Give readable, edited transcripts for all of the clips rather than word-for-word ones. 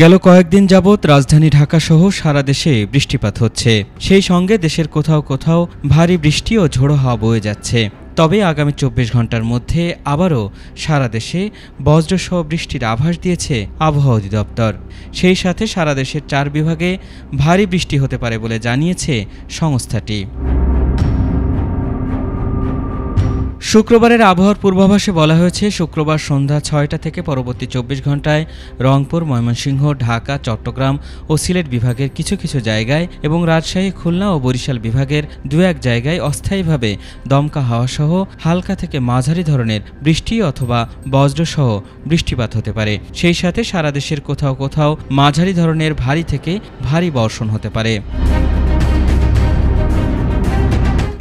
গেল কয়েকদিন যাবৎ রাজধানী ঢাকাসহ সারা দেশে বৃষ্টিপাত হচ্ছে। সেই সঙ্গে দেশের কোথাও কোথাও ভারী বৃষ্টি ও ঝোড়ো হাওয়া বয়ে যাচ্ছে। তবে আগামী ২৪ ঘন্টার মধ্যে আবারও সারা দেশে বজ্রসহ বৃষ্টির আভাস দিয়েছে আবহাওয়া অধিদপ্তর। সেই সাথে সারা দেশের ৪ বিভাগে ভারী বৃষ্টি হতে পারে বলে জানিয়েছে সংস্থাটি। শুক্রবারের আবহাওয়ার পূর্বাভাসে বলা হয়েছে, শুক্রবার সন্ধ্যা ৬টা থেকে পরবর্তী ২৪ ঘন্টায় রংপুর, ময়মনসিংহ, ঢাকা, চট্টগ্রাম ও সিলেট বিভাগের কিছু কিছু জায়গায় এবং রাজশাহী, খুলনা ও বরিশাল বিভাগের ২-১ জায়গায় অস্থায়ীভাবে দমকা হাওয়াসহ হালকা থেকে মাঝারি ধরনের বৃষ্টি অথবা বজ্রসহ বৃষ্টিপাত হতে পারে। সেই সাথে সারা দেশের কোথাও কোথাও মাঝারি ধরনের ভারী থেকে ভারী বর্ষণ হতে পারে।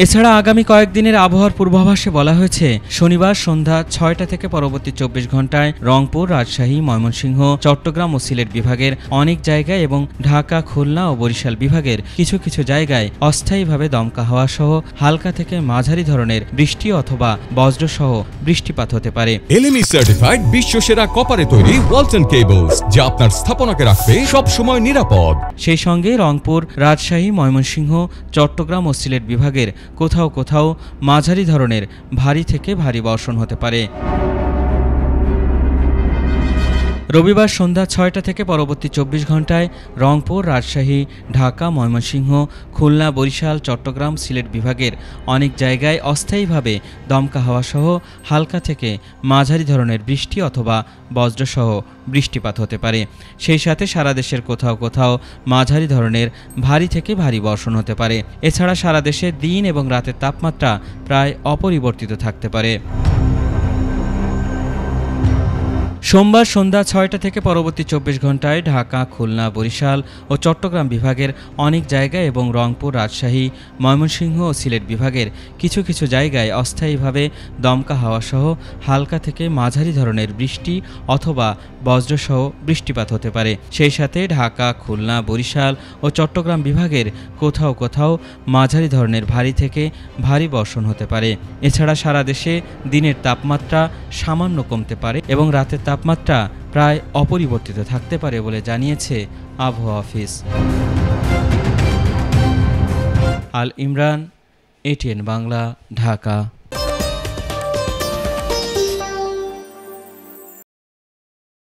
এছাড়া আগামী কয়েকদিনের আবহাওয়ার পূর্বাভাসে বলা হয়েছে, শনিবার সন্ধ্যা ৬টা থেকে পরবর্তী ২৪ ঘন্টায় রংপুর, রাজশাহী, ময়মনসিংহ, চট্টগ্রাম ও সিলেট বিভাগের অনেক জায়গায় এবং ঢাকা, খুলনা ও বরিশাল বিভাগের কিছু কিছু জায়গায় অস্থায়ীভাবে দমকা হাওয়া সহ হালকা থেকে মাঝারি ধরনের বৃষ্টি অথবা বজ্রসহ বৃষ্টিপাত হতে পারে। এলএমই সার্টিফাইড বিশ্বসেরা কপারে তৈরি ওয়ালটন কেবলস, যা আপনার স্থাপনাকে রাখবে সব সময় নিরাপদ। সেই সঙ্গে রংপুর, রাজশাহী, ময়মনসিংহ, চট্টগ্রাম ও সিলেট বিভাগের কোথাও কোথাও মাঝারি ধরনের ভারী থেকে ভারী বর্ষণ হতে পারে। রবিবার সন্ধ্যা ৬টা থেকে পরবর্তী ২৪ ঘন্টায় রংপুর, রাজশাহী, ঢাকা, ময়মনসিংহ, খুলনা, বরিশাল, চট্টগ্রাম, সিলেট বিভাগের অনেক জায়গায় অস্থায়ীভাবে দমকা হাওয়াসহ হালকা থেকে মাঝারি ধরনের বৃষ্টি অথবা বজ্রসহ বৃষ্টিপাত হতে পারে। সেই সাথে সারা দেশের কোথাও কোথাও মাঝারি ধরনের ভারী থেকে ভারী বর্ষণ হতে পারে। এছাড়া সারা দেশে দিন এবং রাতের তাপমাত্রা প্রায় অপরিবর্তিত থাকতে পারে। সোমবার সন্ধ্যা ৬টা থেকে পরবর্তী ২৪ ঘন্টায় ঢাকা, খুলনা, বরিশাল ও চট্টগ্রাম বিভাগের অনেক জায়গায় এবং রংপুর, রাজশাহী, ময়মনসিংহ ও সিলেট বিভাগের কিছু কিছু জায়গায় অস্থায়ীভাবে দমকা হাওয়াসহ হালকা থেকে মাঝারি ধরনের বৃষ্টি অথবা বজ্রসহ বৃষ্টিপাত হতে পারে। সেই সাথে ঢাকা, খুলনা, বরিশাল ও চট্টগ্রাম বিভাগের কোথাও কোথাও মাঝারি ধরনের ভারী থেকে ভারী বর্ষণ হতে পারে। এছাড়া সারা দেশে দিনের তাপমাত্রা সামান্য কমতে পারে এবং রাতের তাপমাত্রা প্রায় অপরিবর্তিত থাকতে পারে বলে জানিয়েছে আবহাওয়া অফিস। আল ইমরান, এটিএন বাংলা, ঢাকা।